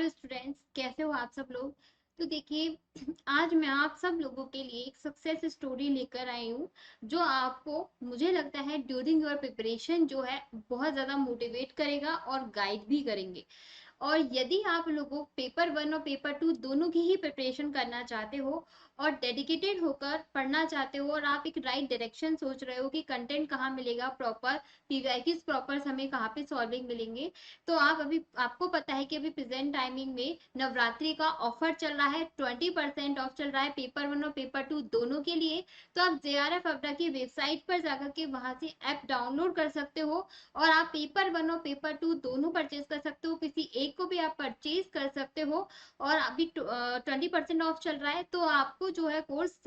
Hello students, कैसे हो आप सब लोग। तो देखिए, आज मैं आप सब लोगों के लिए एक सक्सेस स्टोरी लेकर आई हूँ जो आपको, मुझे लगता है, ड्यूरिंग योर प्रिपरेशन जो है बहुत ज़्यादा मोटिवेट करेगा और गाइड भी करेंगे। और यदि आप लोगों पेपर 1 और पेपर 2 दोनों की ही प्रिपरेशन करना चाहते हो और डेडिकेटेड होकर पढ़ना चाहते हो और आप एक राइट डायरेक्शन सोच रहे हो कि कंटेंट कहाँ मिलेगा प्रॉपर, पीवाईक्यूज प्रॉपर हमें कहाँ पे सॉल्विंग मिलेंगे, तो आप अभी, आपको पता है कि अभी प्रेजेंट टाइमिंग में नवरात्रि का ऑफर चल रहा है, 20% ऑफ चल रहा है पेपर 1 और पेपर 2 दोनों के लिए। तो आप JRF अड्डा की वेबसाइट पर जाकर के वहां से ऐप डाउनलोड कर सकते हो और आप पेपर 1 और पेपर 2 दोनों परचेज कर सकते हो, किसी एक को भी आप परचेज कर सकते हो। और अभी 20% ऑफ चल रहा है, तो आपको जो है कोर्स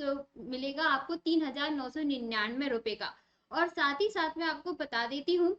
मिलेगा आपको 3,999 रुपए का। और साथ ही साथ मैं आपको बता देती हूँ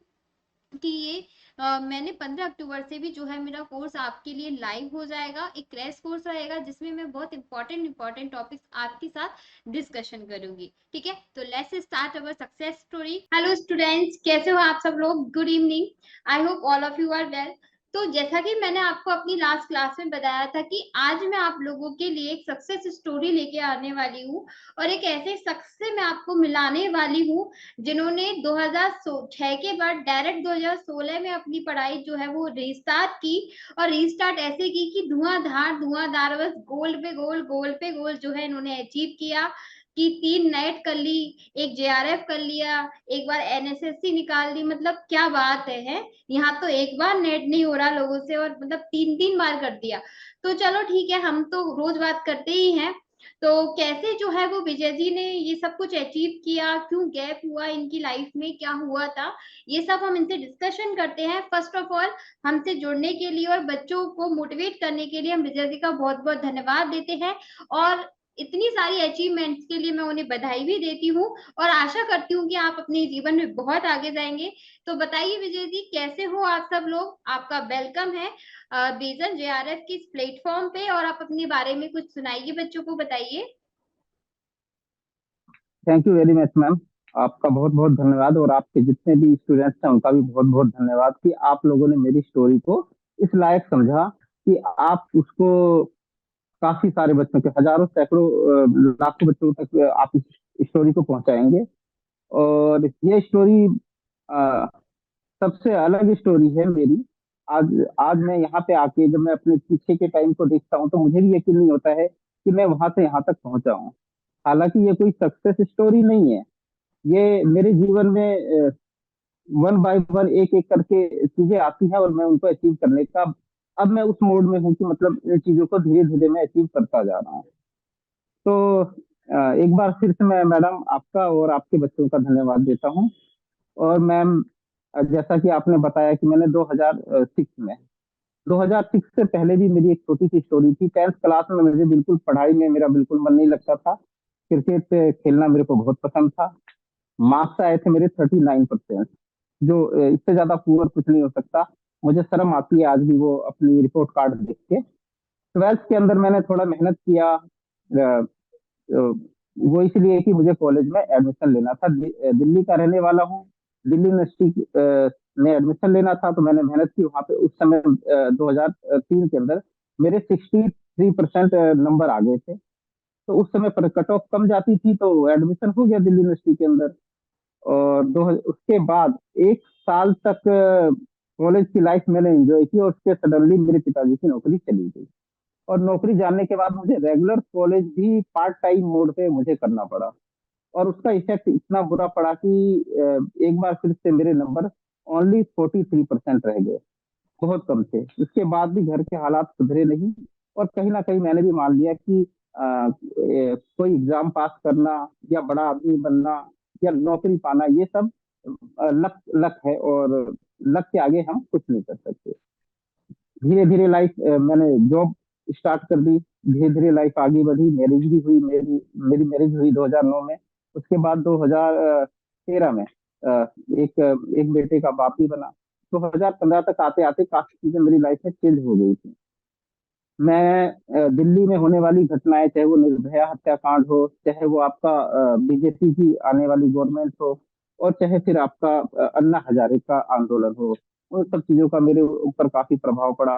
कि ये मैंने 15 अक्टूबर से भी जो है मेरा कोर्स आपके लिए लाइव हो जाएगा, एक क्रैश कोर्स रहेगा जिसमें मैं बहुत इंपॉर्टेंट इंपॉर्टेंट टॉपिक्स आपके साथ डिस्कशन करूंगी। ठीक है, तो let's start our success story. Hello students, कैसे हो आप सब लोग। Good evening, I hope all of you are well. तो जैसा कि मैंने आपको अपनी लास्ट क्लास में बताया था कि आज मैं आप लोगों के लिए एक सक्सेस स्टोरी लेके आने वाली हूँ और एक ऐसे शख्स से मैं आपको मिलाने वाली हूँ जिन्होंने 2006 के बाद डायरेक्ट 2016 में अपनी पढ़ाई जो है वो रीस्टार्ट की। और रीस्टार्ट ऐसे की कि धुआंधार बस गोल्ड पे गोल्ड, गोल्ड पे गोल्ड जो है इन्होंने अचीव किया कि 3 नेट कर ली, एक JRF कर लिया, एक बार NSSC निकाल ली। मतलब क्या बात है। यहाँ तो एक बार नेट नहीं हो रहा लोगों से और मतलब 3 3 बार कर दिया। तो चलो ठीक है, हम तो रोज बात करते ही हैं। तो कैसे जो है वो विजय जी ने ये सब कुछ अचीव किया, क्यों गैप हुआ इनकी लाइफ में, क्या हुआ था, ये सब हम इनसे डिस्कशन करते हैं। फर्स्ट ऑफ ऑल, हमसे जुड़ने के लिए और बच्चों को मोटिवेट करने के लिए हम विजय जी का बहुत बहुत धन्यवाद देते हैं। और इतनी सारी अचीवमेंट्स के लिए मैं उन्हें बधाई भी देती हूँ और आशा करती हूँ कि आप अपने जीवन में बहुत आगे जाएंगे। तो बताइए विजय जी, कैसे हो आप सब लोग। आपका वेलकम है विजन JRF के इस प्लेटफॉर्म पे, और आप अपने बारे में कुछ सुनाइए, बच्चों को बताइए। Thank you very much ma'am. आपका बहुत बहुत धन्यवाद और आपके जितने भी स्टूडेंट्स हैं उनका भी बहुत बहुत धन्यवाद कि आप लोगों ने मेरी स्टोरी को इस लायक समझा कि आप उसको काफी सारे बच्चों के हजारों सैकड़ों लाखों बच्चों तक आप इस स्टोरी को पहुंचाएंगे। और ये स्टोरी सबसे अलग स्टोरी है मेरी। आज आज मैं यहाँ पे आके जब मैं अपने पीछे के टाइम को देखता हूँ तो मुझे भी यकीन नहीं होता है कि मैं वहां से यहाँ तक पहुंचा हूँ। हालांकि ये कोई सक्सेस स्टोरी नहीं है, ये मेरे जीवन में वन बाय वन एक एक करके चीजें आती हैं और मैं उनको अचीव करने का अब मैं उस मोड में हूँ कि मतलब इन चीजों को धीरे धीरे मैं अचीव करता जा रहा हूँ। तो एक बार फिर से मैं मैडम आपका और आपके बच्चों का धन्यवाद देता हूँ। और मैम, जैसा कि आपने बताया कि मैंने 2006 से पहले भी मेरी एक छोटी सी स्टोरी थी। 10th क्लास में मुझे बिल्कुल पढ़ाई में मेरा बिल्कुल मन नहीं लगता था। क्रिकेट खेलना मेरे को बहुत पसंद था। मार्क्स आए थे मेरे 39%, जो इससे ज्यादा पुअर कुछ नहीं हो सकता। मुझे शर्म आती है आज भी वो अपनी रिपोर्ट कार्ड देख के। 12th के अंदर मैंने थोड़ा मेहनत किया। वो इसलिए कि मुझे कॉलेज में एडमिशन लेना था। दिल्ली का रहने वाला हूँ। दिल्ली यूनिवर्सिटी में एडमिशन लेना था तो मैंने मेहनत की वहां पे। उस समय 2003 के अंदर मेरे 63% नंबर आ गए थे। तो उस समय पर कट ऑफ कम जाती थी तो एडमिशन हो गया दिल्ली यूनिवर्सिटी के अंदर। और उसके बाद 1 साल तक कॉलेज की लाइफ मैंने एंजॉय की और उसके सडनली मेरे पिताजी की नौकरी चली गई। और नौकरी जाने के बाद मुझे रेगुलर कॉलेज भी पार्ट टाइम मोड पे मुझे करना पड़ा। और उसका इफेक्ट इतना बुरा पड़ा कि एक बार फिर से मेरे नंबर ओनली 43% रह गए, बहुत कम थे। उसके बाद भी घर के हालात सुधरे नहीं। और कहीं ना कहीं मैंने भी मान लिया कि कोई एग्जाम पास करना या बड़ा आदमी बनना या नौकरी पाना ये सब लक लक है, और लक के आगे हम कुछ नहीं कर सकते। धीरे धीरे लाइफ मैंने जॉब स्टार्ट कर दी। धीरे धीरे लाइफ आगे बढ़ी। मैरिज भी हुई मेरी। मेरी मैरिज हुई 2009 में। उसके बाद 2013 में एक एक बेटे का बाप भी बना। 2015 तक आते आते काफी चीजें मेरी लाइफ में चेंज हो गई थी। मैं दिल्ली में होने वाली घटनाएं, चाहे वो निर्भया हत्याकांड हो, चाहे वो आपका बीजेपी की आने वाली गवर्नमेंट हो, और चाहे फिर आपका अन्ना हजारे का आंदोलन हो, उन सब चीजों का मेरे ऊपर काफी प्रभाव पड़ा।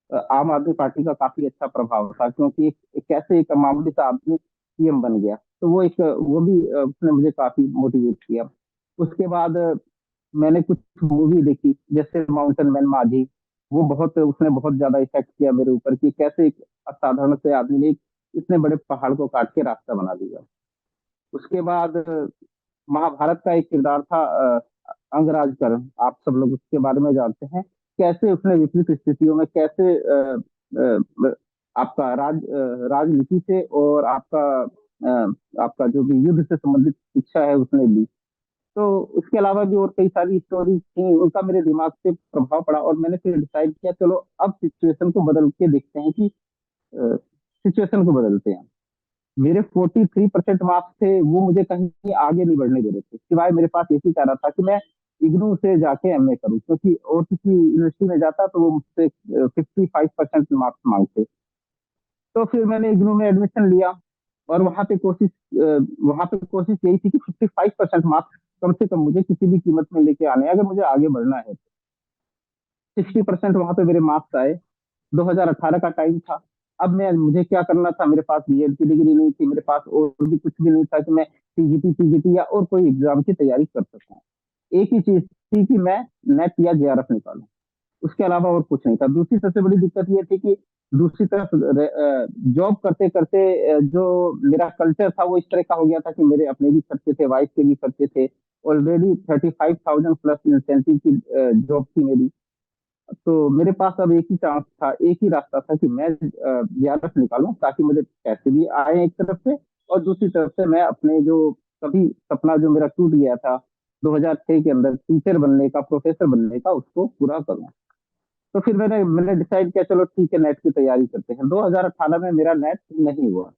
आम आदमी पार्टी का काफी अच्छा प्रभाव था, क्योंकि कैसे एक मामूली सा आदमी सीएम बन गया। तो वो भी उसने मुझे काफी मोटिवेट किया। उसके बाद मैंने कुछ मूवी देखी, जैसे माउंटेन मैन माझी। वो बहुत उसने बहुत ज्यादा इफेक्ट किया मेरे ऊपर, कि कैसे एक असाधारण से आदमी ने इतने बड़े पहाड़ को काट के रास्ता बना दिया। उसके बाद महाभारत का एक किरदार था अंगराज कर्ण, आप सब लोग उसके बारे में जानते हैं। कैसे उसने विपरीत स्थितियों में कैसे आपका राजनीति से और आपका जो भी युद्ध से संबंधित शिक्षा है उसने ली। तो उसके अलावा भी और कई सारी स्टोरी थी, उनका मेरे दिमाग पे प्रभाव पड़ा, और मैंने फिर डिसाइड किया चलो अब सिचुएशन को बदल के देखते हैं कि सिचुएशन को बदलते हैं। मेरे 43% मार्क्स थे, वो मुझे कहीं आगे नहीं बढ़ने दे रहे थे, सिवाय मेरे पास एक ही चाह रहा था कि मैं इग्नू से जाके एमए करूं, क्योंकि और किसी यूनिवर्सिटी में जाता तो वो मुझसे 55% मार्क्स मांगते। तो फिर मैंने इग्नू में एडमिशन लिया, और वहां पे कोशिश यही थी कि 55% मार्क्स कम से कम मुझे किसी भी कीमत में लेके आने हैं, अगर मुझे आगे बढ़ना है। 60% वहां पे मेरे मार्क्स आए। 2018 का टाइम था। अब मैं मुझे क्या करना था, मेरे पास बीएड की डिग्री नहीं थी, मेरे पास और भी कुछ भी नहीं था कि मैं टीजीटी पीजीटी या और कोई एग्जाम की तैयारी कर सकूं। एक ही चीज थी कि मैं नेट या जेआरएफ निकालूं, उसके अलावा और कुछ नहीं था। दूसरी सबसे बड़ी दिक्कत ये थी कि दूसरी तरफ जॉब करते करते जो मेरा कल्चर था वो इस तरह का हो गया था कि मेरे अपने भी खर्चे थे, वाइफ के भी खर्चे थे। ऑलरेडी 35,000 प्लस इंसेंटिव की जॉब थी मेरी। तो मेरे पास अब एक ही चांस था, एक ही रास्ता था कि मैं जीआरएफ निकालूं, ताकि मुझे पैसे भी आए एक तरफ से, और दूसरी तरफ से मैं अपने जो कभी सपना जो मेरा टूट गया था 2006 के अंदर, टीचर बनने का, प्रोफेसर बनने का, उसको पूरा करूं। तो फिर मैंने डिसाइड किया चलो ठीक है, नेट की तैयारी करते हैं। 2018 में मेरा नेट नहीं हुआ,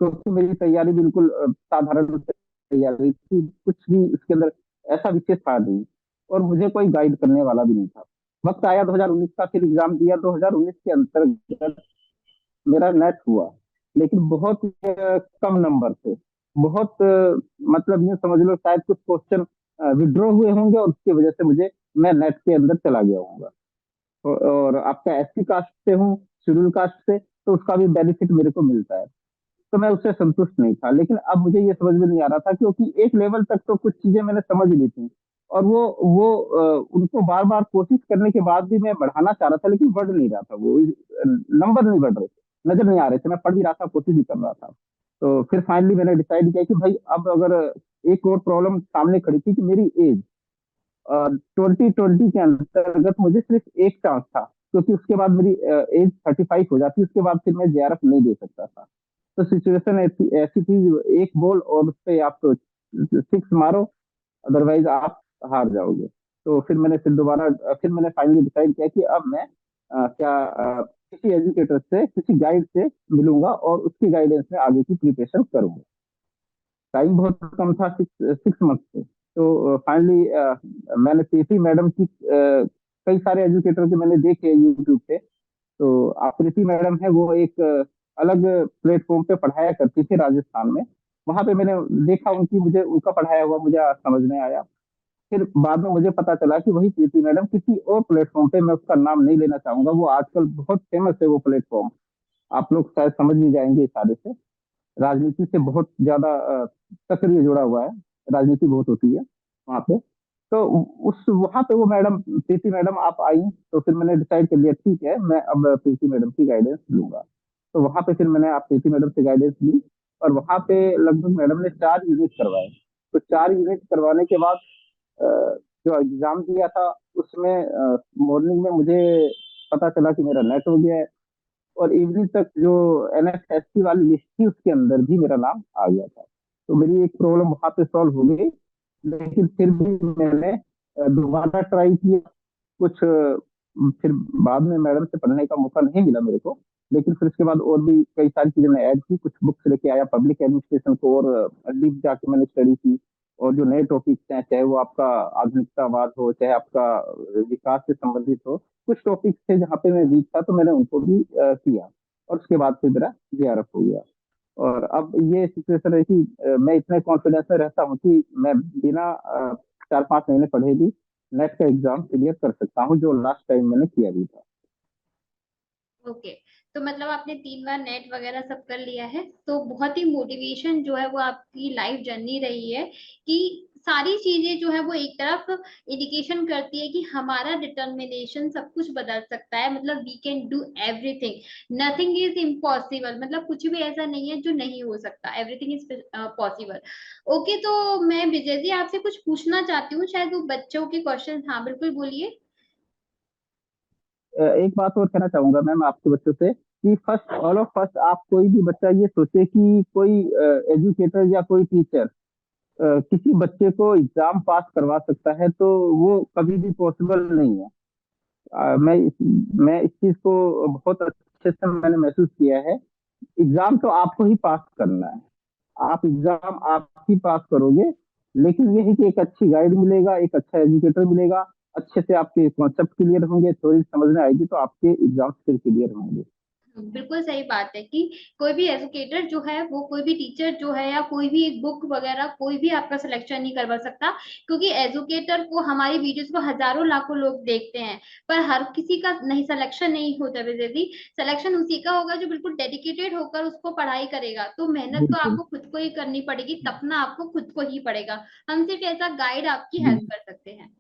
क्योंकि मेरी तैयारी बिल्कुल साधारण तैयारी थी, कुछ भी इसके अंदर ऐसा विशेष था नहीं, और मुझे कोई गाइड करने वाला भी नहीं था। वक्त आया 2019 का, फिर एग्जाम दिया। 2019 के अंतर्गत मेरा नेट हुआ, लेकिन बहुत कम नंबर थे। बहुत मतलब ये समझ लो शायद कुछ क्वेश्चन विड्रॉ हुए होंगे, और उसकी वजह से मैं नेट के अंदर चला गया हूँ। और आपका एससी कास्ट से हूँ, शेड्यूल कास्ट से, तो उसका भी बेनिफिट मेरे को मिलता है। तो मैं उससे संतुष्ट नहीं था, लेकिन अब मुझे ये समझ में नहीं आ रहा था, क्योंकि एक लेवल तक तो कुछ चीजें मैंने समझ ली थी, और उनको बार बार कोशिश करने के बाद भी मैं बढ़ाना चाह रहा था, लेकिन बढ़ नहीं रहा था। वो नंबर नहीं बढ़ रहे थे, नजर नहीं आ रहे थे। मैं पढ़ भी रहा था, कोशिश भी कर रहा था। तो फिर फाइनली मैंने डिसाइड किया कि भाई अब अगर एक और प्रॉब्लम सामने खड़ी थी कि मेरी एज 2020 के अंतर्गत मुझे सिर्फ एक चांस था, क्योंकि उसके बाद मेरी एज 35 हो जाती, उसके बाद फिर मैं जेआरएफ नहीं दे सकता था। तो सिचुएशन ऐसी ऐसी थी, एक बॉल और उस पे आप तो सिक्स मारो, अदरवाइज आप हार जाओगे। तो फिर मैंने फाइनली डिसाइड किया कि अब मैं किसी एजुकेटर से, किसी गाइड से मिलूंगा, और उसकी गाइडेंस में आगे की प्रिपरेशन करूंगा। टाइम बहुत कम था, सिक्स सिक्स मंथ से। तो फाइनली मैंने प्रीति मैडम की कई सारे एजुकेटर के मैंने देखे यूट्यूब पे। तो प्रीति मैडम है, वो एक अलग प्लेटफॉर्म पे पढ़ाया करती थी राजस्थान में। वहां पे मैंने देखा मुझे उनका पढ़ाया हुआ मुझे समझ में आया। फिर बाद में मुझे पता चला कि वही प्रीति मैडम किसी और प्लेटफॉर्म पे, मैं उसका नाम नहीं लेना चाहूंगा, वो आजकल बहुत फेमस है वो प्लेटफॉर्म। आप लोग शायद समझ भी जाएंगे इशारे से। राजनीति से बहुत ज्यादा सक्रिय जुड़ा हुआ है, राजनीति बहुत होती है वहाँ पे। तो उस वहां पे वो मैडम, प्रीति मैडम आप आई। तो फिर मैंने डिसाइड कर लिया ठीक है, मैं अब प्रीति मैडम की गाइडेंस लूंगा। तो वहां पे फिर मैंने आप प्रीति मैडम से गाइडेंस ली, और वहां पे लगभग मैडम ने 4 यूनिट करवाए। तो 4 यूनिट करवाने के बाद जो एग्जाम दिया था उसमें मॉर्निंग में मुझे पता चला कि मेरा नेट हो गया है, और इवनिंग तक जो एनएसएससी वाली लिस्ट थी उसके अंदर भी मेरा नाम आ गया था। तो मेरी एक प्रॉब्लम वहां पे सॉल्व हो गई। लेकिन फिर भी मैंने दोबारा ट्राई किया। फिर बाद में मैडम से पढ़ने का मौका नहीं मिला मेरे को, लेकिन फिर उसके बाद और भी कई सारी चीजें मैं ऐड की, कुछ बुक्स लेके आया पब्लिक एडमिनिस्ट्रेशन को, और डीप जाके मैंने स्टडी की। और जो नए टॉपिक्स हैं, चाहे वो आपका आधुनिकतावाद हो, चाहे आपका विकास से संबंधित हो, कुछ टॉपिक्स थे जहाँ पे मैं वीक था, तो मैंने उनको भी किया। और उसके बाद फिर मेरा जेआरएफ हो गया। और अब ये सिचुएशन है कि मैं इतने कॉन्फिडेंस में रहता हूँ कि मैं बिना 4-5 महीने पढ़े भी नेट का एग्जाम क्लियर कर सकता हूँ, जो लास्ट टाइम मैंने किया भी था। ओके। तो मतलब आपने 3 बार नेट वगैरह सब कर लिया है, तो बहुत ही मोटिवेशन जो है वो आपकी लाइफ जर्नी रही है कि सारी चीजें जो है वो एक तरफ इंडिकेशन करती है कि हमारा डिटर्मिनेशन सब कुछ बदल सकता है, मतलब we can do everything, nothing is impossible, मतलब कुछ भी ऐसा नहीं है जो नहीं हो सकता, एवरीथिंग इज पॉसिबल। ओके, तो मैं विजय जी आपसे कुछ पूछना चाहती हूँ, शायद वो बच्चों के क्वेश्चन, हाँ बिल्कुल बोलिए। एक बात और कहना चाहूंगा मैम आपके बच्चों से कि फर्स्ट ऑल ऑफ फर्स्ट आप कोई भी बच्चा ये सोचे कि कोई एजुकेटर या कोई टीचर किसी बच्चे को एग्जाम पास करवा सकता है, तो वो कभी भी पॉसिबल नहीं है। मैं इस चीज को बहुत अच्छे से मैंने महसूस किया है। एग्जाम तो आपको ही पास करना है, आप एग्जाम आप ही पास करोगे, लेकिन यही कि एक अच्छी गाइड मिलेगा, एक अच्छा एजुकेटर मिलेगा, अच्छे से आपके कॉन्सेप्ट क्लियर होंगे, थोड़ी समझ में आएगी तो आपके एग्जाम फिर क्लियर होंगे। बिल्कुल सही बात है कि कोई भी एजुकेटर जो है, वो कोई भी टीचर जो है या कोई भी एक बुक वगैरह कोई भी आपका सिलेक्शन नहीं करवा सकता, क्योंकि एजुकेटर को हमारी वीडियोस को हजारों लाखों लोग देखते हैं, पर हर किसी का नहीं सिलेक्शन नहीं होता विजय जी। सिलेक्शन उसी का होगा जो बिल्कुल डेडिकेटेड होकर उसको पढ़ाई करेगा, तो मेहनत तो बिल्कुल। आपको खुद को ही करनी पड़ेगी, तपना आपको खुद को ही पड़ेगा। हम सिर्फ ऐसा गाइड आपकी हेल्प बिल्कुल। कर सकते हैं।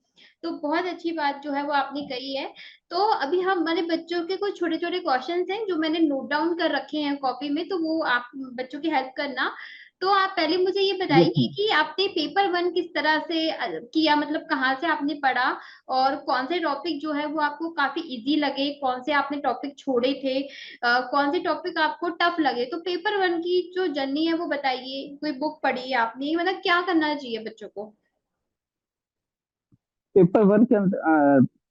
तो बहुत अच्छी बात जो है वो आपने कही है। तो अभी हम हमारे बच्चों के कुछ छोटे छोटे क्वेश्चंस हैं जो मैंने नोट डाउन कर रखे हैं कॉपी में, तो वो आप बच्चों की हेल्प करना। तो आप पहले मुझे ये यस बताइए मैम। कि आपने पेपर वन किस तरह से किया, मतलब कहाँ से आपने पढ़ा, और कौन से टॉपिक जो है वो आपको काफी इजी लगे, कौन से आपने टॉपिक छोड़े थे, कौन से टॉपिक आपको टफ लगे। तो पेपर वन की जो जर्नी है वो बताइए, कोई बुक पढ़ी है आपने, मतलब क्या करना चाहिए बच्चों को। पेपर वन के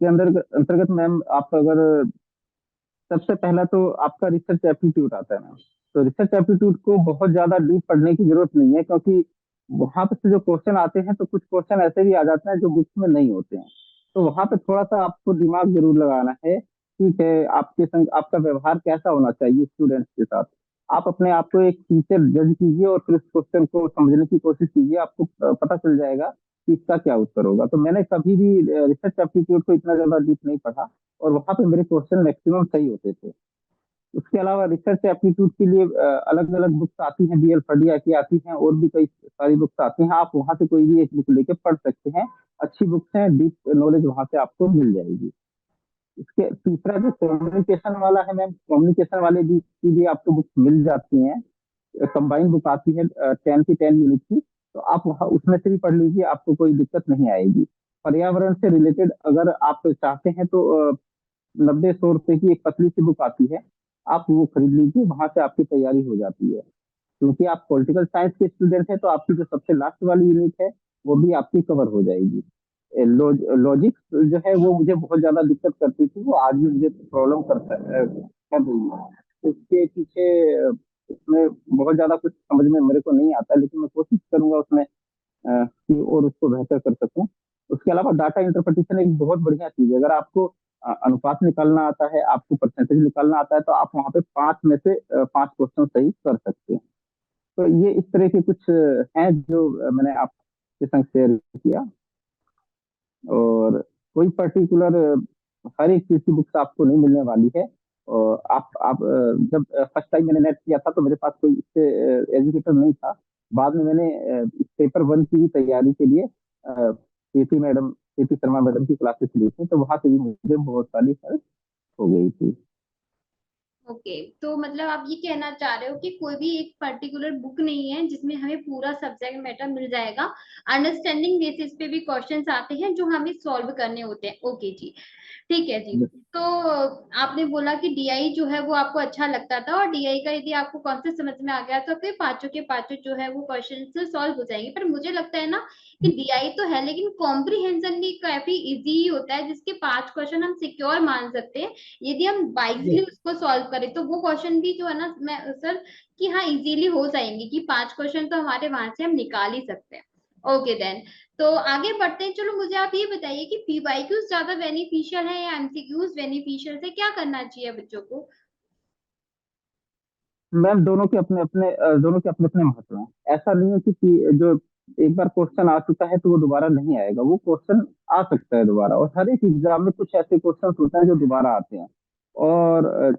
अंदर अंतर्गत मैम, आप अगर सबसे पहला तो आपका रिसर्च एप्टीट्यूड आता है मैम। तो रिसर्च एप्टीट्यूड को बहुत ज्यादा डीप पढ़ने की जरूरत नहीं है, क्योंकि वहां पे से जो क्वेश्चन आते हैं तो कुछ क्वेश्चन ऐसे भी आ जाते हैं जो बुक्स में नहीं होते हैं। तो वहां पे थोड़ा सा आपको दिमाग जरूर लगाना है। ठीक है, आपके संग आपका व्यवहार कैसा होना चाहिए स्टूडेंट्स के साथ। आप अपने आप को एक टीचर जज कीजिए और फिर उस क्वेश्चन को समझने की कोशिश कीजिए, आपको पता चल जाएगा कि इसका क्या उत्तर होगा। तो मैंने कभी भी रिसर्च एप्टीट्यूड को इतना ज्यादा डीप नहीं पढ़ा, और वहां पे मेरे क्वेश्चन मैक्सिमम सही होते थे। उसके अलावा रिसर्च एप्टीट्यूड के लिए अलग अलग बुक्स आती हैं, बीएल फडिया की आती हैं, और भी कई सारी बुक्स आती हैं, आप वहां से कोई भी एक बुक लेके पढ़ सकते हैं। अच्छी बुक्स हैं, डीप नॉलेज वहां से आपको मिल जाएगी। इसके तीसरा जो कम्युनिकेशन वाला है मैम, कम्युनिकेशन वाले भी की भी आपको बुक्स मिल जाती हैं। कंबाइन बुक आती है 10 की 10 यूनिट की, तो आप वहाँ उसमें से भी पढ़ लीजिए, आपको कोई दिक्कत नहीं आएगी। पर्यावरण से रिलेटेड अगर आप चाहते हैं तो 90-100 रुपए की एक पतली सी बुक आती है, आप वो खरीद लीजिए, वहां से आपकी तैयारी हो जाती है। क्योंकि आप पॉलिटिकल साइंस के स्टूडेंट हैं, तो आपकी जो सबसे लास्ट वाली यूनिट है वो भी आपकी कवर हो जाएगी। लॉजिक जो है वो मुझे बहुत ज्यादा दिक्कत करती थी, वो आज भी मुझे प्रॉब्लम कर रही है। इसके पीछे उसमें बहुत ज्यादा कुछ समझ में मेरे को नहीं आता, लेकिन मैं कोशिश करूंगा उसमें कि और उसको बेहतर कर सकूं। उसके अलावा डाटा इंटरप्रिटेशन एक बहुत बढ़िया चीज है। अगर आपको अनुपात निकालना आता है, आपको परसेंटेज निकालना आता है, तो आप वहाँ पे 5 में से 5 क्वेश्चन सही कर सकते हैं। तो ये इस तरह के कुछ हैं जो मैंने आपके संग शेयर किया। और कोई पर्टिकुलर हर एक चीज की बुक्स आपको नहीं मिलने वाली है। और आप जब फर्स्ट टाइम मैंने नेट किया था तो मेरे पास कोई इससे एजुकेटर नहीं था। बाद में मैंने इस पेपर वन की भी तैयारी के लिए केपी शर्मा मैडम की क्लासेस ली थी, तो वहां से भी मुझे बहुत सारी हेल्प हो गई थी। ओके, तो मतलब आप ये कहना चाह रहे हो कि कोई भी एक पर्टिकुलर बुक नहीं है जिसमें हमें पूरा सब्जेक्ट मैटर मिल जाएगा, अंडरस्टैंडिंग बेसिस पे भी क्वेश्चंस आते हैं जो हमें सॉल्व करने होते हैं। ओके जी, ठीक है जी। तो आपने बोला कि डीआई जो है वो आपको अच्छा लगता था, और डीआई का यदि आपको कॉन्सेप्ट समझ में आ गया तो आपके पांचों के पांचों जो है वो क्वेश्चन से सॉल्व हो जाएंगे। पर मुझे लगता है ना कि डीआई तो है, लेकिन कॉम्प्रीहेंशन भी काफी इजी होता है, जिसके 5 क्वेश्चन हम सिक्योर मान सकते हैं यदि हम वाइजली उसको सॉल्व करें, तो वो क्वेश्चन भी जो है ना मैं सर कि हाँ इजीली हो जाएंगे, कि 5 क्वेश्चन तो हमारे वहां से हम निकाल ही सकते हैं। ओके देन, तो आगे बढ़ते हैं। चलो मुझे आप ये बताइए कि पीवाईक्यूज ज्यादा बेनिफिशियल है या एमसीक्यूज बेनिफिशियल है, क्या करना चाहिए बच्चों को। मैम दोनों के अपने अपने महत्व हैं। ऐसा नहीं है कि जो एक बार क्वेश्चन आ चुका है तो वो दोबारा नहीं आएगा, वो क्वेश्चन आ सकता है दोबारा, और हर एक एग्जाम में कुछ ऐसे क्वेश्चन होते हैं जो दोबारा आते हैं। और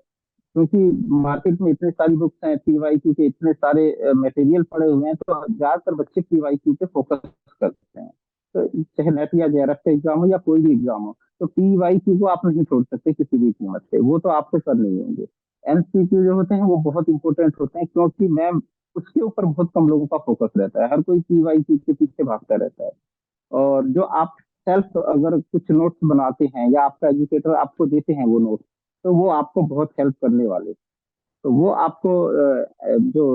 क्योंकि मार्केट में इतने सारी बुक्स हैं, पीवाईक्यू के इतने सारे मटेरियल पड़े हुए हैं, तो ज्यादातर बच्चे पीवाईक्यू पे फोकस करते हैं। तो चाहे नेट या जेआरएफ का एग्जाम हो या कोई भी एग्जाम हो, तो पीवाईक्यू को आप नहीं छोड़ सकते किसी भी कीमत पे, वो तो आपको करने ही होंगे। एमसीक्यू जो होते हैं वो बहुत इंपॉर्टेंट होते हैं, क्योंकि मैम उसके ऊपर बहुत कम लोगों का फोकस रहता है, हर कोई पीवाईक्यू के पीछे भागता रहता है। और जो आप सेल्फ अगर कुछ नोट्स बनाते हैं या आपका एजुकेटर आपको देते हैं वो नोट्स, तो वो आपको बहुत हेल्प करने वाले। तो वो आपको जो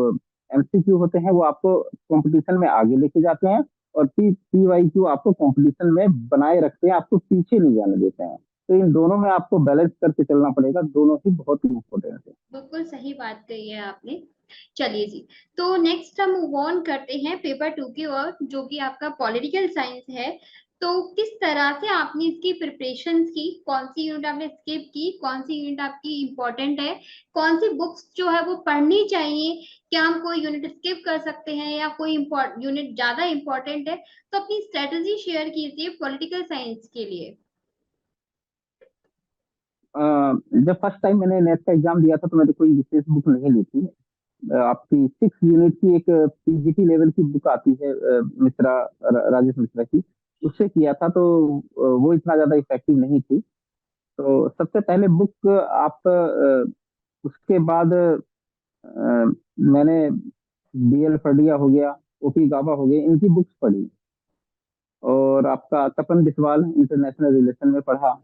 एमसीक्यू होते हैं वो आपको कंपटीशन में आगे लेके जाते हैं, और पीवाईक्यू आपको कंपटीशन में बनाए रखते हैं, आपको पीछे नहीं जाने देते हैं। तो इन दोनों में आपको बैलेंस करके चलना पड़ेगा, दोनों ही बहुत ही इंपॉर्टेंट है। बिल्कुल सही बात कही है आपने। चलिए जी, तो नेक्स्ट हम मूव ऑन करते हैं पेपर टू की ओर, जो कि आपका पॉलिटिकल साइंस है। तो किस तरह से आपने इसकी प्रिपरेशन की, कौन सी यूनिट आपने स्किप की, कौन सी यूनिट आपकी इम्पोर्टेंट है, कौन सी बुक्स जो है वो पढ़नी चाहिए, क्या हम कोई यूनिट स्किप कर सकते हैं या कोई यूनिट ज्यादा इम्पोर्टेंट है, तो अपनी स्ट्रेटेजी शेयर कीजिए पॉलिटिकल साइंस के लिए। अ, जब फर्स्ट टाइम मैंने नेट का एग्जाम दिया था तो मैंने कोई विशेष बुक नहीं ली थी। आपकी 6 यूनिट की एक पीजीटी लेवल की बुक आती है, मिश्रा, राजेश मिश्रा की, उससे किया था। तो वो इतना ज्यादा इफेक्टिव नहीं थी। तो सबसे पहले बुक आप उसके बाद मैंने बीएल फडिया हो गया, ओपी गाबा हो गए, इनकी बुक्स पढ़ी। और आपका तपन बिस्वाल इंटरनेशनल रिलेशन में पढ़ा।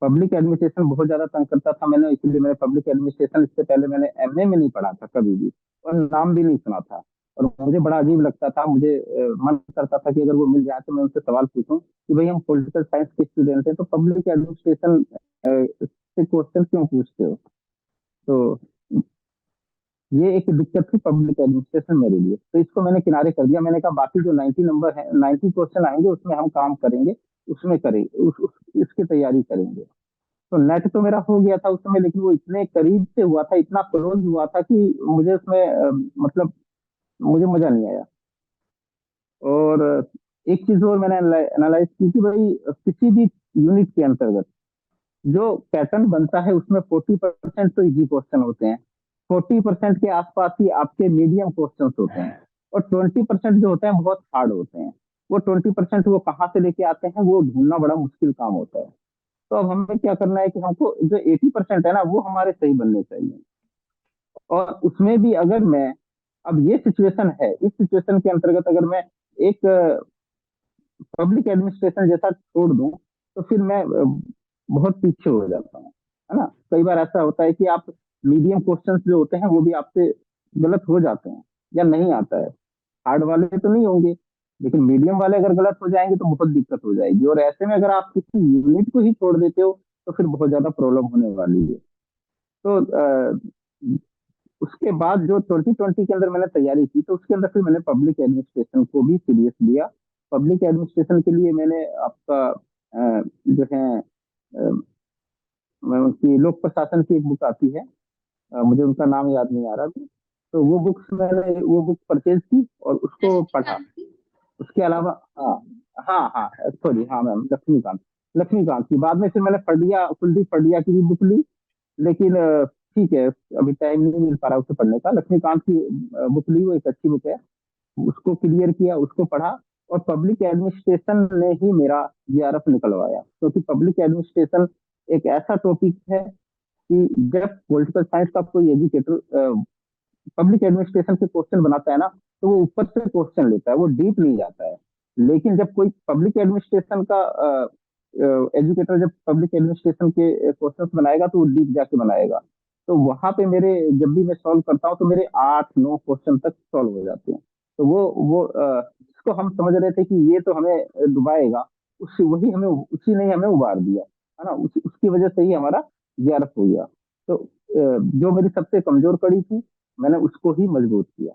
पब्लिक एडमिनिस्ट्रेशन बहुत ज्यादा तंग करता था मैंने, इसलिए मैंने पब्लिक एडमिनिस्ट्रेशन, इससे पहले मैंने एमए में नहीं पढ़ा था कभी भी, और नाम भी नहीं सुना था। और मुझे बड़ा अजीब लगता था, मुझे मन करता था कि अगर वो मिल जाए तो मैं उनसे सवाल पूछूं कि भाई हम पॉलिटिकल साइंस के स्टूडेंट हैं, तो पब्लिक एडमिनिस्ट्रेशन से क्वेश्चन क्यों पूछते हो। तो ये एक दिक्कत थी पब्लिक एडमिनिस्ट्रेशन मेरे लिए, तो इसको मैंने किनारे कर दिया। मैंने कहा बाकी जो 90 नंबर है, 90 क्वेश्चन आएंगे उसमें हम काम करेंगे, उसमें करेंगे, इसकी तैयारी करेंगे। तो नेट तो मेरा हो गया था उस समय, लेकिन वो इतने करीब से हुआ था, इतना क्लोज हुआ था कि मुझे उसमें मतलब मुझे मजा नहीं आया। और एक चीज और मैंने एनालाइज की कि भाई किसी भी यूनिट के अंतर्गत जो पैटर्न बनता है उसमें 40% तो इजी क्वेश्चन होते हैं, 40% के आसपास ही आपके मीडियम क्वेश्चन होते हैं, और 20% जो होते हैं बहुत हार्ड होते हैं। वो 20% वो कहाँ से लेके आते हैं वो ढूंढना बड़ा मुश्किल काम होता है। तो अब हमें क्या करना है कि हमको जो 80% है ना वो हमारे सही बनने चाहिए। और उसमें भी अगर मैं, अब ये सिचुएशन है, इस सिचुएशन के अंतर्गत अगर मैं एक पब्लिक एडमिनिस्ट्रेशन जैसा छोड़ दूं, तो फिर मैं बहुत पीछे हो जाता हूँ, है ना। कई बार ऐसा होता है कि आप मीडियम क्वेश्चंस जो होते हैं वो भी आपसे गलत हो जाते हैं या नहीं आता है। हार्ड वाले तो नहीं होंगे, लेकिन मीडियम वाले अगर गलत हो जाएंगे तो बहुत दिक्कत हो जाएगी। और ऐसे में अगर आप किसी यूनिट को ही छोड़ देते हो तो फिर बहुत ज्यादा प्रॉब्लम होने वाली है। तो उसके बाद जो 2020 के अंदर मैंने तैयारी की, तो उसके अंदर फिर मैंने पब्लिक एडमिनिस्ट्रेशन को भी सीरियस लिया। पब्लिक एडमिनिस्ट्रेशन के लिए मैंने आपका जो है कि लोक प्रशासन की एक बुक आती है, मुझे उनका नाम याद नहीं आ रहा अभी। तो वो बुक्स मैंने वो बुक परचेज की और उसको पढ़ा। रजनीकांत की। उसके अलावा हाँ, हाँ हाँ सॉरी, हाँ मैम, लक्ष्मीकांत, लक्ष्मीकांत की बाद में फिर मैंने फडिया, कुलदीप फडिया की भी बुक ली। लेकिन ठीक है, अभी टाइम नहीं मिल पा रहा उसे पढ़ने का। लक्ष्मीकांत की बुक ली, वो एक अच्छी बुक है, उसको क्लियर किया, उसको पढ़ा। और पब्लिक एडमिनिस्ट्रेशन ने ही मेरा जीआरएफ निकलवाया, क्योंकि पब्लिक एडमिनिस्ट्रेशन एक ऐसा टॉपिक है कि जब पॉलिटिकल साइंस का कोई एजुकेटर पब्लिक एडमिनिस्ट्रेशन के क्वेश्चन बनाता है ना, तो वो ऊपर से क्वेश्चन लेता है, वो डीप नहीं जाता है। लेकिन जब कोई पब्लिक एडमिनिस्ट्रेशन का एजुकेटर जब पब्लिक एडमिनिस्ट्रेशन के क्वेश्चन बनाएगा तो वो डीप जाके बनाएगा। तो वहां पे मेरे, जब भी मैं सॉल्व करता हूँ तो मेरे 8-9 क्वेश्चन तक सॉल्व हो जाते हैं। तो वो जिसको हम समझ रहे थे कि ये तो हमें डुबाएगा, उस वही हमें, उसी ने हमें उबार दिया, है ना। उसकी वजह से ही हमारा जीआरएफ हो गया। तो जो मेरी सबसे कमजोर कड़ी थी, मैंने उसको ही मजबूत किया।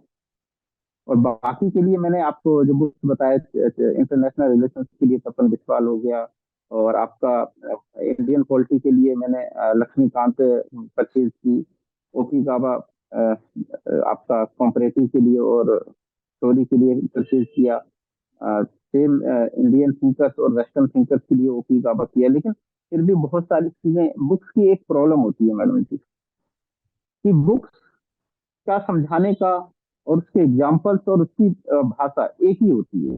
और बाकी के लिए मैंने आपको जो बुक्स बताए, इंटरनेशनल रिलेशंस के लिए तपन बिस्वाल हो गया, और आपका इंडियन पॉलिटी के लिए मैंने लक्ष्मीकांत परचेज की, ओपी गाबा आपका कॉम्परेटिव के लिए और स्टोरी के लिए परचेज किया। सेम इंडियन थिंकर्स और वेस्टर्न थिंकर्स के लिए ओपी गाबा किया। लेकिन फिर भी बहुत सारी चीजें, बुक्स की एक प्रॉब्लम होती है मैडम जी, कि बुक्स का समझाने का और उसके एग्जाम्पल्स और उसकी भाषा एक ही होती है।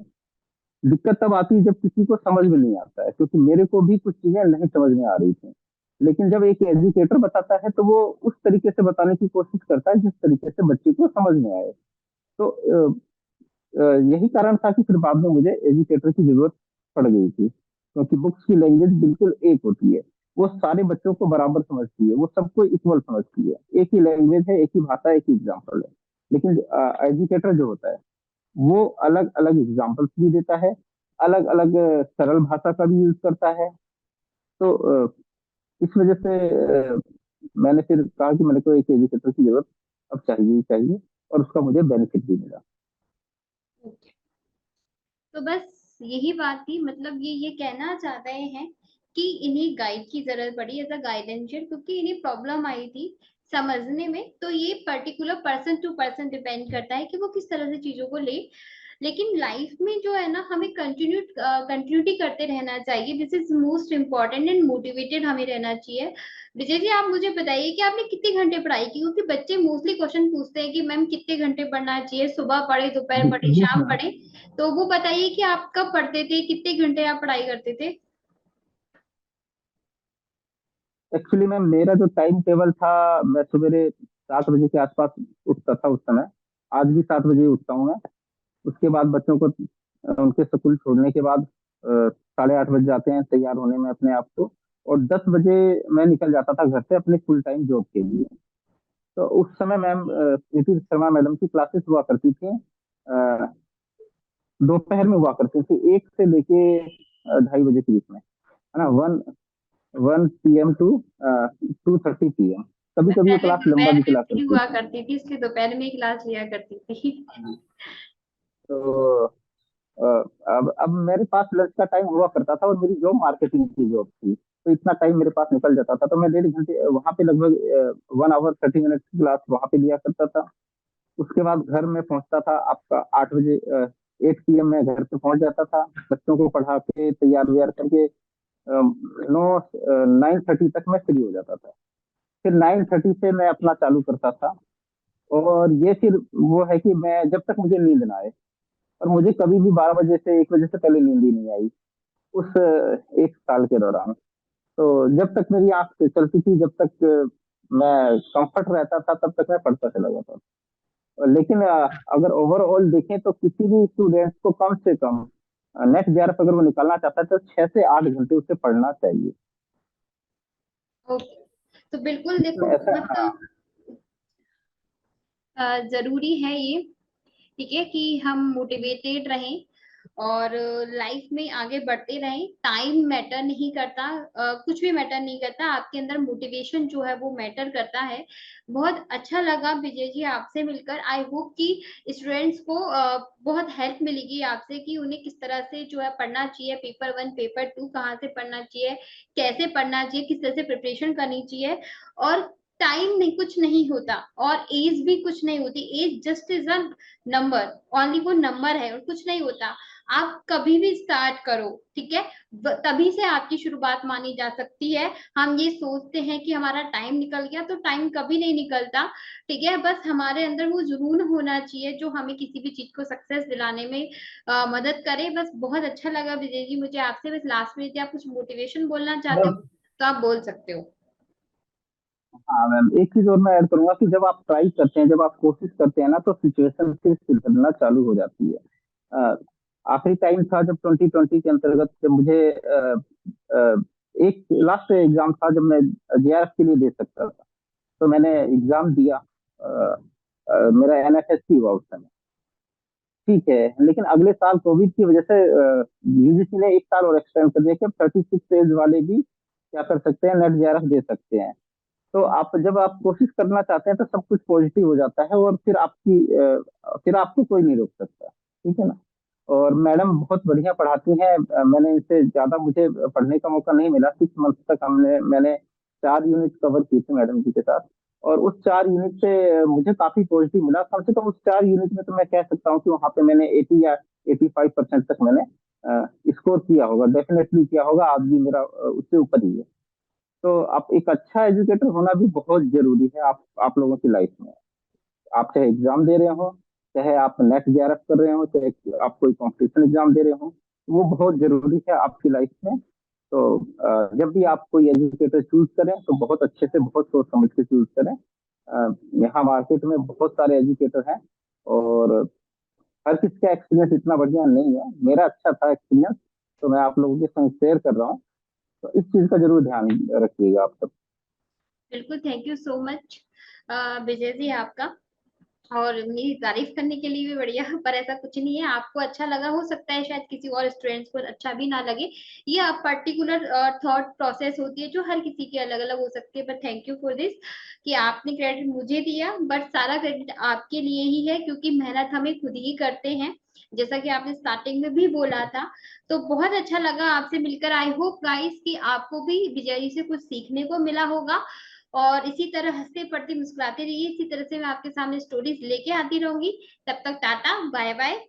दिक्कत तब आती है जब किसी को समझ में नहीं आता है, क्योंकि मेरे को भी कुछ चीजें नहीं समझ में आ रही थी। लेकिन जब एक एजुकेटर बताता है तो वो उस तरीके से बताने की कोशिश करता है जिस तरीके से बच्चे को समझ में आए। तो यही कारण था कि फिर बाद में मुझे एजुकेटर की जरूरत पड़ गई थी, क्योंकि बुक्स की लैंग्वेज बिल्कुल एक होती है। वो सारे बच्चों को बराबर समझती है, वो सबको इक्वल समझती है, एक ही लैंग्वेज है, एक ही भाषा, एक ही एग्जाम्पल है। लेकिन एजुकेटर जो होता है वो अलग अलग एग्जाम्पल्स भी देता है, अलग अलग सरल भाषा का भी यूज करता है। तो इस वजह से मैंने फिर कहा कि मेरे को एक एजुकेटर की जरूरत अब चाहिए ही चाहिए, और उसका मुझे बेनिफिट भी मिला। ओके। तो बस यही बात थी, मतलब ये कहना चाहते हैं कि इन्हें गाइड की जरूरत पड़ी एज अ गाइडेंशियल, क्योंकि इन्हें प्रॉब्लम आई थी समझने में। तो ये particular person to person depend करता है कि वो किस तरह से चीजों को ले। लेकिन लाइफ में जो है ना, हमें कंटिन्यूटी करते रहना चाहिए। This is most important and motivated हमें रहना चाहिए। विजय जी, आप मुझे बताइए कि आपने कितने घंटे पढ़ाई की, क्योंकि बच्चे मोस्टली क्वेश्चन पूछते हैं कि मैम कितने घंटे पढ़ना चाहिए, सुबह पढ़े, दोपहर पढ़े, जी शाम हाँ। पढ़े। तो वो बताइए कि आप कब पढ़ते थे, कितने घंटे आप पढ़ाई करते थे। एक्चुअली मैम मेरा जो टाइम टेबल था, मैं सवेरे 7 बजे के आसपास उठता था उस समय। आज भी 7 बजे ही उठता हूँ मैं। उसके बाद बच्चों को उनके स्कूल छोड़ने के बाद 8:30 बज जाते हैं तैयार होने में अपने आप को। और 10 बजे मैं निकल जाता था घर से अपने फुल टाइम जॉब के लिए। तो उस समय मैम प्रीति शर्मा मैडम की क्लासेस हुआ करती थी। दोपहर में हुआ करती थी, 1 से लेके 2:30 बजे के बीच में, है ना। 1 PM to 2:30 PM। कभी कभी वो पहले क्लास लंबा दोपहर भी में चला फ्री करती हुआ थी। करती थी, इसलिए दोपहर में ही क्लास लिया करती थी। तो अ, अब मेरे पास लंच का टाइम हुआ करता था, और मेरी जॉब मार्केटिंग की जॉब थी, तो इतना टाइम मेरे पास निकल जाता था। तो मैं 1.5 घंटे वहां पे लगभग 1 आवर 30 मिनट की क्लास वहां पे लिया करता था। उसके बाद घर में पहुंचता था आपका 8 बजे। 8 PM में घर पे पहुंच जाता था, बच्चों को पढ़ा के तैयार व्यार करके 9:30 तक मैं फ्री हो जाता था। फिर 9:30 से मैं अपना चालू करता था। और ये फिर वो है कि मैं जब तक मुझे नींद ना आए, और मुझे कभी भी 12 बजे से 1 बजे से पहले नींद ही नहीं आई उस 1 साल के दौरान। तो जब तक मेरी आंख चलती थी, जब तक मैं कंफर्ट रहता था, तब तक मैं पढ़ता चला जाता था। लेकिन अगर ओवरऑल देखें तो किसी भी स्टूडेंट को कम से कम नेट जेआरएफ अगर वो निकालना चाहता है तो 6 से 8 घंटे उसे पढ़ना चाहिए। ओके। तो बिल्कुल देखो, ऐसा, हाँ। बहुत जरूरी है ये। ठीक है कि हम मोटिवेटेड रहें और लाइफ में आगे बढ़ते रहें। टाइम मैटर नहीं करता, कुछ भी मैटर नहीं करता, आपके अंदर मोटिवेशन जो है वो मैटर करता है। बहुत अच्छा लगा विजय जी आपसे मिलकर। आई होप कि स्टूडेंट्स को बहुत हेल्प मिलेगी आपसे कि उन्हें किस तरह से जो है पढ़ना चाहिए, पेपर वन पेपर टू कहाँ से पढ़ना चाहिए, कैसे पढ़ना चाहिए, किस तरह से प्रिपरेशन करनी चाहिए। और टाइम नहीं, कुछ नहीं होता, और एज भी कुछ नहीं होती। Age just is a number, only वो नंबर है और कुछ नहीं होता। आप कभी भी स्टार्ट करो, ठीक है। तभी से आपकी शुरुआत मानी जा सकती है। हम ये सोचते हैं कि हमारा टाइम निकल गया, तो टाइम कभी नहीं निकलता। ठीक है, बस हमारे अंदर वो जुनून होना चाहिए जो हमें किसी भी चीज को सक्सेस दिलाने में मदद करे। बस बहुत अच्छा लगा विजय जी मुझे आपसे। बस लास्ट में यदि आप कुछ मोटिवेशन बोलना चाहते हो मैम, तो आप बोल सकते हो। हाँ मैम, एक चीज और मैं ऐड करूंगा कि जब आप ट्राई करते हैं, जब आप कोशिश करते हैं ना, तो सिचुएशन फिर सुधरना चालू हो जाती है। अ, आखिरी टाइम था जब 2020 के अंतर्गत, जब मुझे अ, एक लास्ट एग्जाम था जब मैं जेआरएफ के लिए दे सकता था। तो मैंने एग्जाम दिया। मेरा एनएफएससी हुआ उस समय। ठीक है, लेकिन अगले साल कोविड की वजह से यूजीसी ने 1 साल और एक्सटेंड कर दिया कि अब 36 एज वाले भी क्या कर सकते हैं, नेट जेआरएफ दे सकते हैं। तो आप जब आप कोशिश करना चाहते हैं तो सब कुछ पॉजिटिव हो जाता है, और फिर आपको कोई नहीं रोक सकता। ठीक है ना। और मैडम बहुत बढ़िया पढ़ाती हैं। मैंने इनसे ज्यादा मुझे पढ़ने का मौका नहीं मिला। 6 मंथ तक मैंने 4 यूनिट कवर की थी मैडम जी के साथ। और उस 4 यूनिट से मुझे काफी पॉजिटिव मिला। कम से कम उस 4 यूनिट में तो मैं कह सकता हूँ कि वहां पे मैंने 80 या 85% तक मैंने स्कोर किया होगा, डेफिनेटली किया होगा। आज भी मेरा उससे ऊपर ही है। तो आप एक अच्छा एजुकेटर होना भी बहुत जरूरी है आप लोगों की लाइफ में। आप चाहे एग्जाम दे रहे हो, चाहे आप नेट जेआरएफ कर रहे हो, चाहे आप कोई कॉम्पिटिशन एग्जाम दे रहे हो, वो बहुत जरूरी है आपकी लाइफ में। तो जब भी आप कोई एजुकेटर चूज करें तो बहुत अच्छे से, बहुत सोच समझ के चूज करें। यहाँ मार्केट में बहुत सारे एजुकेटर हैं, और हर किसी का एक्सपीरियंस इतना बढ़िया नहीं है। मेरा अच्छा था एक्सपीरियंस, तो मैं आप लोगों के संग शेयर कर रहा हूँ। तो इस चीज का जरूर ध्यान रखिएगा आप सब। बिल्कुल, thank you so much Vijay ji आपका। और मेरी तारीफ करने के लिए भी बढ़िया, पर ऐसा कुछ नहीं है, आपको अच्छा लगा, हो सकता है शायद किसी और स्टूडेंट्स को अच्छा भी ना लगे। ये आप पर्टिकुलर थॉट प्रोसेस होती है जो हर किसी की अलग अलग हो सकती है। पर थैंक यू फॉर दिस कि आपने क्रेडिट मुझे दिया, बट सारा क्रेडिट आपके लिए ही है, क्योंकि मेहनत हमें खुद ही करते हैं, जैसा कि आपने स्टार्टिंग में भी बोला था। तो बहुत अच्छा लगा आपसे मिलकर। आई होप गाइस कि आपको भी विजय जी से कुछ सीखने को मिला होगा। और इसी तरह हंसते पढ़ते मुस्कुराते रहिए, इसी तरह से मैं आपके सामने स्टोरीज लेके आती रहूंगी। तब तक टाटा बाय बाय।